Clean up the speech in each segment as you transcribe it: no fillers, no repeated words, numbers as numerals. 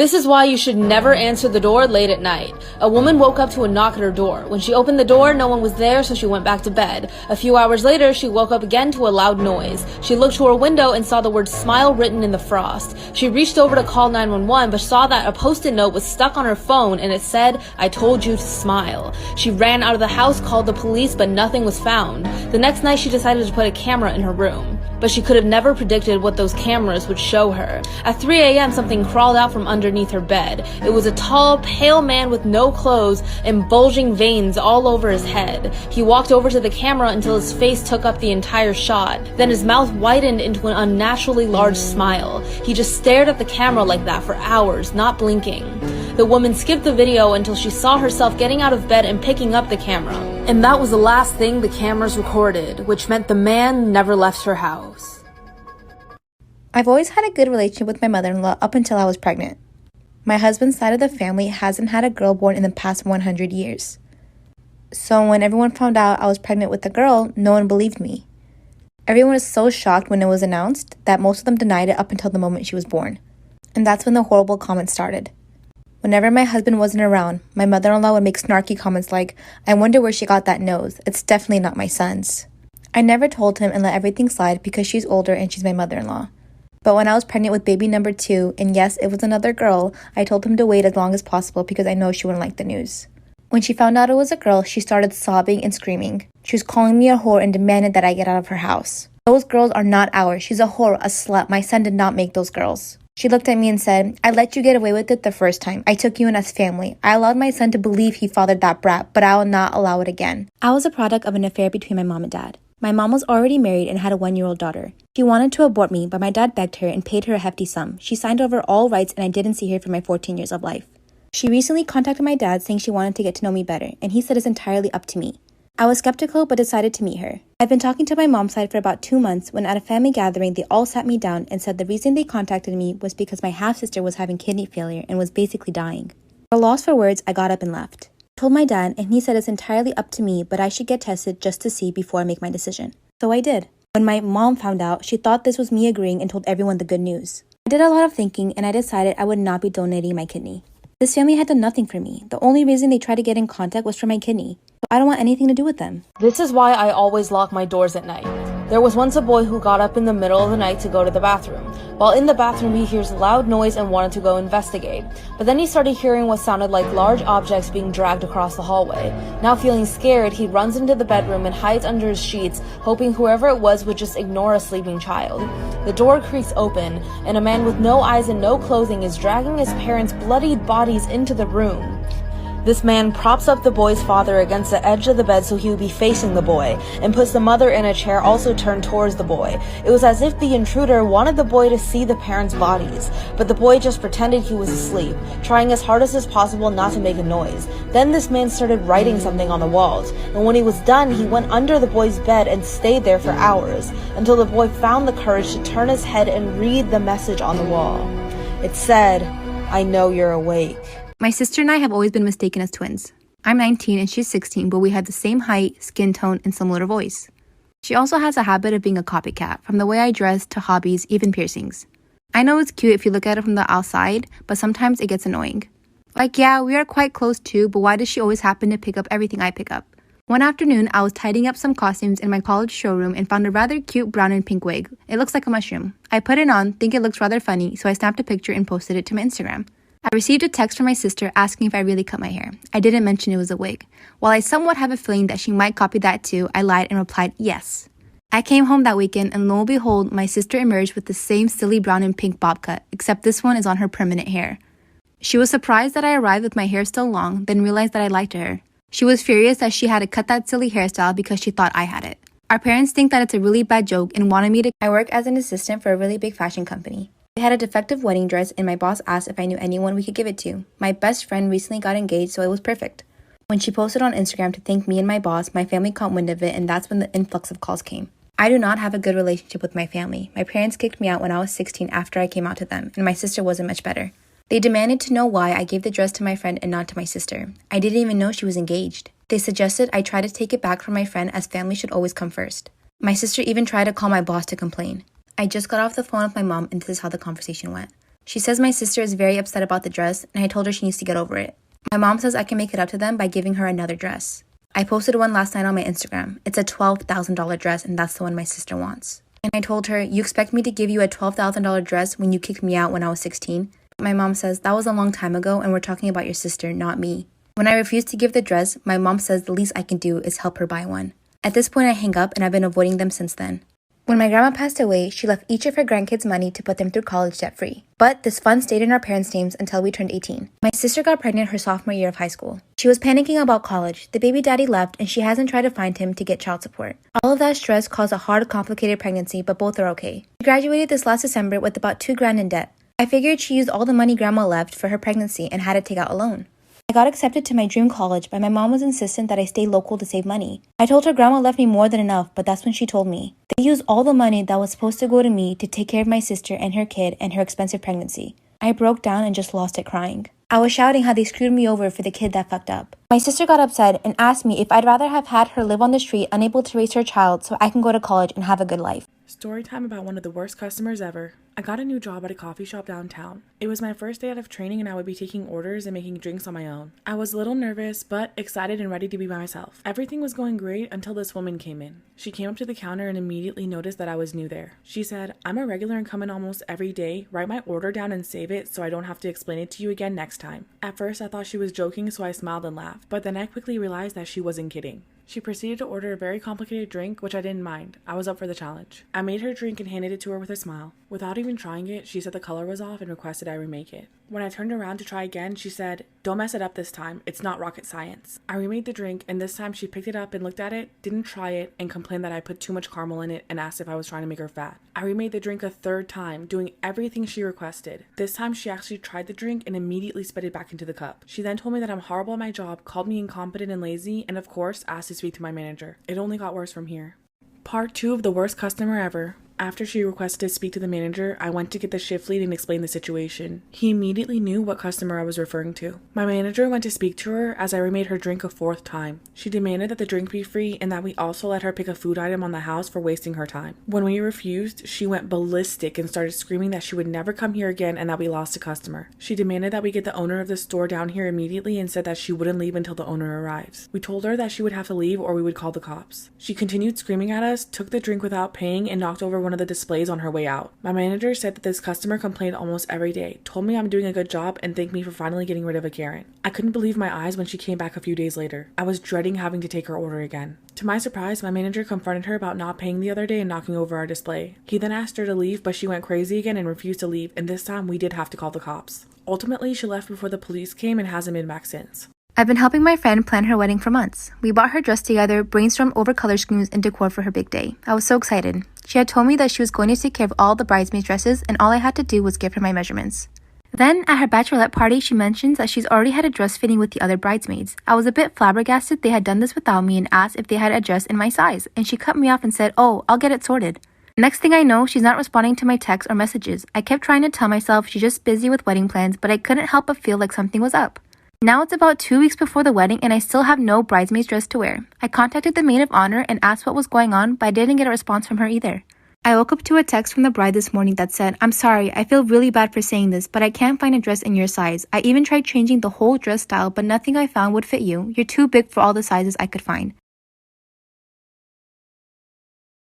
This is why you should never answer the door late at night. A woman woke up to a knock at her door. When she opened the door, no one was there, so she went back to bed. A few hours later, she woke up again to a loud noise. She looked to her window and saw the word smile written in the frost. She reached over to call 911, but saw that a post-it note was stuck on her phone and it said, "I told you to smile." She ran out of the house, called the police, but nothing was found. The next night, she decided to put a camera in her room. But she could have never predicted what those cameras would show her. At 3 a.m., something crawled out from underneath her bed. It was a tall, pale man with no clothes and bulging veins all over his head. He walked over to the camera until his face took up the entire shot. Then his mouth widened into an unnaturally large smile. He just stared at the camera like that for hours, not blinking. The woman skipped the video until she saw herself getting out of bed and picking up the camera. And that was the last thing the cameras recorded, which meant the man never left her house. I've always had a good relationship with my mother-in-law up until I was pregnant. My husband's side of the family hasn't had a girl born in the past 100 years. So when everyone found out I was pregnant with a girl, no one believed me. Everyone was so shocked when it was announced that most of them denied it up until the moment she was born. And that's when the horrible comments started. Whenever my husband wasn't around, my mother-in-law would make snarky comments like, "I wonder where she got that nose. It's definitely not my son's." I never told him and let everything slide because she's older and she's my mother-in-law. But when I was pregnant with baby number 2, and yes, it was another girl, I told him to wait as long as possible because I know she wouldn't like the news. When she found out it was a girl, she started sobbing and screaming. She was calling me a whore and demanded that I get out of her house. "Those girls are not ours. She's a whore, a slut. My son did not make those girls." She looked at me and said, "I let you get away with it the first time. I took you in as family. I allowed my son to believe he fathered that brat, but I will not allow it again." I was a product of an affair between my mom and dad. My mom was already married and had a 1-year-old daughter. She wanted to abort me, but my dad begged her and paid her a hefty sum. She signed over all rights and I didn't see her for my 14 years of life. She recently contacted my dad saying she wanted to get to know me better, and he said it's entirely up to me. I was skeptical but decided to meet her. I've been talking to my mom's side for about 2 months when at a family gathering they all sat me down and said the reason they contacted me was because my half-sister was having kidney failure and was basically dying. At a loss for words, I got up and left. I told my dad and he said it's entirely up to me, but I should get tested just to see before I make my decision. So I did. When my mom found out, she thought this was me agreeing and told everyone the good news. I did a lot of thinking and I decided I would not be donating my kidney. This family had done nothing for me. The only reason they tried to get in contact was for my kidney. I don't want anything to do with them. This is why I always lock my doors at night. There was once a boy who got up in the middle of the night to go to the bathroom. While in the bathroom, he hears loud noise and wanted to go investigate. But then he started hearing what sounded like large objects being dragged across the hallway. Now feeling scared, he runs into the bedroom and hides under his sheets, hoping whoever it was would just ignore a sleeping child. The door creaks open, and a man with no eyes and no clothing is dragging his parents' bloodied bodies into the room. This man props up the boy's father against the edge of the bed so he would be facing the boy, and puts the mother in a chair also turned towards the boy. It was as if the intruder wanted the boy to see the parents' bodies, but the boy just pretended he was asleep, trying as hard as possible not to make a noise. Then this man started writing something on the walls, and when he was done, he went under the boy's bed and stayed there for hours, until the boy found the courage to turn his head and read the message on the wall. It said, "I know you're awake." My sister and I have always been mistaken as twins. I'm 19 and she's 16, but we have the same height, skin tone, and similar voice. She also has a habit of being a copycat, from the way I dress to hobbies, even piercings. I know it's cute if you look at it from the outside, but sometimes it gets annoying. Like, yeah, we are quite close too, but why does she always happen to pick up everything I pick up? One afternoon, I was tidying up some costumes in my college showroom and found a rather cute brown and pink wig. It looks like a mushroom. I put it on, think it looks rather funny, so I snapped a picture and posted it to my Instagram. I received a text from my sister asking if I really cut my hair. I didn't mention it was a wig. While I somewhat have a feeling that she might copy that too, I lied and replied yes. I came home that weekend and lo and behold, my sister emerged with the same silly brown and pink bob cut, except this one is on her permanent hair. She was surprised that I arrived with my hair still long, then realized that I lied to her. She was furious that she had to cut that silly hairstyle because she thought I had it. Our parents think that it's a really bad joke and wanted me to. I work as an assistant for a really big fashion company. I had a defective wedding dress and my boss asked if I knew anyone we could give it to. My best friend recently got engaged, so it was perfect. When she posted on Instagram to thank me and my boss, my family caught wind of it, and that's when the influx of calls came. I do not have a good relationship with my family. My parents kicked me out when I was 16 after I came out to them, and my sister wasn't much better. They demanded to know why I gave the dress to my friend and not to my sister. I didn't even know she was engaged. They suggested I try to take it back from my friend as family should always come first. My sister even tried to call my boss to complain. I just got off the phone with my mom and this is how the conversation went. She says my sister is very upset about the dress, and I told her she needs to get over it. My mom says I can make it up to them by giving her another dress. I posted one last night on my Instagram. It's a $12,000 dress, and that's the one my sister wants. And I told her, you expect me to give you a $12,000 dress when you kicked me out when I was 16? But my mom says, that was a long time ago, and we're talking about your sister, not me. When I refuse to give the dress, my mom says the least I can do is help her buy one. At this point, I hang up, and I've been avoiding them since then. When my grandma passed away, she left each of her grandkids money to put them through college debt-free. But this fund stayed in our parents' names until we turned 18. My sister got pregnant her sophomore year of high school. She was panicking about college. The baby daddy left, and she hasn't tried to find him to get child support. All of that stress caused a hard, complicated pregnancy, but both are okay. She graduated this last December with about $2,000 in debt. I figured she used all the money grandma left for her pregnancy and had to take out a loan. I got accepted to my dream college, but my mom was insistent that I stay local to save money. I told her grandma left me more than enough, but that's when she told me. They used all the money that was supposed to go to me to take care of my sister and her kid and her expensive pregnancy. I broke down and just lost it crying. I was shouting how they screwed me over for the kid that fucked up. My sister got upset and asked me if I'd rather have had her live on the street unable to raise her child so I can go to college and have a good life. Story time about one of the worst customers ever. I got a new job at a coffee shop downtown. It was my first day out of training and I would be taking orders and making drinks on my own. I was a little nervous, but excited and ready to be by myself. Everything was going great until this woman came in. She came up to the counter and immediately noticed that I was new there. She said, I'm a regular and come in almost every day. Write my order down and save it so I don't have to explain it to you again next time. At first I thought she was joking, so I smiled and laughed, but then I quickly realized that she wasn't kidding. She proceeded to order a very complicated drink, which I didn't mind. I was up for the challenge. I made her drink and handed it to her with a smile. Without even trying it, she said the color was off and requested I remake it. When I turned around to try again, she said, don't mess it up this time. It's not rocket science. I remade the drink, and this time she picked it up and looked at it, didn't try it, and complained that I put too much caramel in it and asked if I was trying to make her fat. I remade the drink a third time, doing everything she requested. This time she actually tried the drink and immediately spit it back into the cup. She then told me that I'm horrible at my job, called me incompetent and lazy, and of course, asked to speak to my manager. It only got worse from here. Part 2 of the worst customer ever. After she requested to speak to the manager, I went to get the shift lead and explain the situation. He immediately knew what customer I was referring to. My manager went to speak to her as I remade her drink a fourth time. She demanded that the drink be free and that we also let her pick a food item on the house for wasting her time. When we refused, she went ballistic and started screaming that she would never come here again and that we lost a customer. She demanded that we get the owner of the store down here immediately and said that she wouldn't leave until the owner arrives. We told her that she would have to leave or we would call the cops. She continued screaming at us, took the drink without paying, and knocked over one of the displays on her way out. My manager said that this customer complained almost every day, told me I'm doing a good job, and thanked me for finally getting rid of a Karen. I couldn't believe my eyes when she came back a few days later. I was dreading having to take her order again. To my surprise, my manager confronted her about not paying the other day and knocking over our display. He then asked her to leave, but she went crazy again and refused to leave, and this time we did have to call the cops. Ultimately, she left before the police came and hasn't been back since. I've been helping my friend plan her wedding for months. We bought her dress together, brainstormed over color schemes and decor for her big day. I was so excited. She had told me that she was going to take care of all the bridesmaids' dresses and all I had to do was give her my measurements. Then, at her bachelorette party, she mentions that she's already had a dress fitting with the other bridesmaids. I was a bit flabbergasted they had done this without me and asked if they had a dress in my size, and she cut me off and said, oh, I'll get it sorted. Next thing I know, she's not responding to my texts or messages. I kept trying to tell myself she's just busy with wedding plans, but I couldn't help but feel like something was up. Now it's about 2 weeks before the wedding and I still have no bridesmaid's dress to wear. I contacted the maid of honor and asked what was going on, but I didn't get a response from her either. I woke up to a text from the bride this morning that said, I'm sorry, I feel really bad for saying this, but I can't find a dress in your size. I even tried changing the whole dress style, but nothing I found would fit you. You're too big for all the sizes I could find.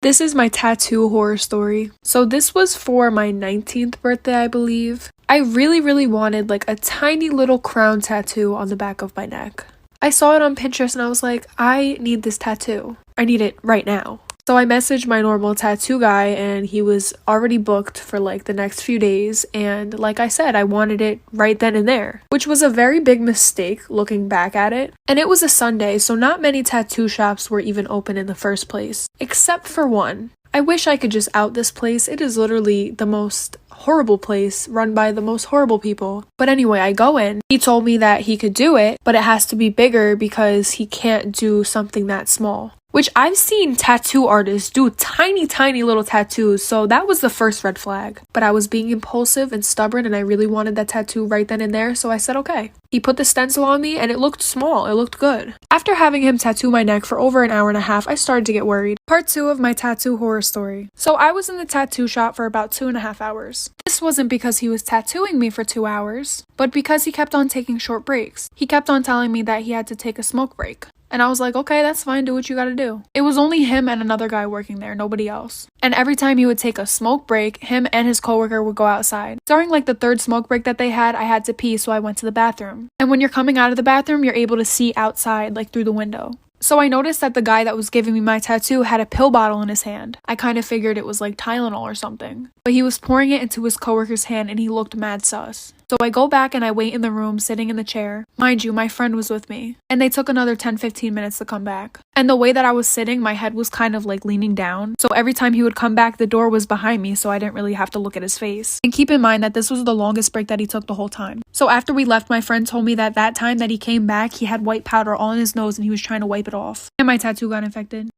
This is my tattoo horror story. So this was for my 19th birthday, I believe. I really wanted like a tiny little crown tattoo on the back of my neck. I saw it on Pinterest and I was like, I need this tattoo. I need it right now. So I messaged my normal tattoo guy and he was already booked for like the next few days, and like I said, I wanted it right then and there, which was a very big mistake looking back at it. And it was a Sunday, so not many tattoo shops were even open in the first place, except for one. I wish I could just out this place. It is literally the most horrible place run by the most horrible people. But anyway, I go in. He told me that he could do it, but it has to be bigger because he can't do something that small. which I've seen tattoo artists do tiny little tattoos, so that was the first red flag. But I was being impulsive and stubborn and I really wanted that tattoo right then and there, so I said okay. He put the stencil on me and it looked small, it looked good. After having him tattoo my neck for over an hour and a half, I started to get worried. Part 2 of my tattoo horror story. So I was in the tattoo shop for about 2.5 hours. This wasn't because he was tattooing me for 2 hours, but because he kept on taking short breaks. He kept on telling me that he had to take a smoke break. And I was like, okay, that's fine, do what you gotta do. It was only him and another guy working there, nobody else. And every time he would take a smoke break, him and his coworker would go outside. During like the third smoke break that they had, I had to pee, so I went to the bathroom. And when you're coming out of the bathroom, you're able to see outside, like through the window. So I noticed that the guy that was giving me my tattoo had a pill bottle in his hand. I kind of figured it was like Tylenol or something. But he was pouring it into his coworker's hand and he looked mad sus. So I go back and I wait in the room, sitting in the chair. Mind you, my friend was with me. And they took another 10-15 minutes to come back. And the way that I was sitting, my head was kind of like leaning down. So every time he would come back, the door was behind me, so I didn't really have to look at his face. And keep in mind that this was the longest break that he took the whole time. So after we left, my friend told me that time that he came back, he had white powder all in his nose and he was trying to wipe it off. And my tattoo got infected.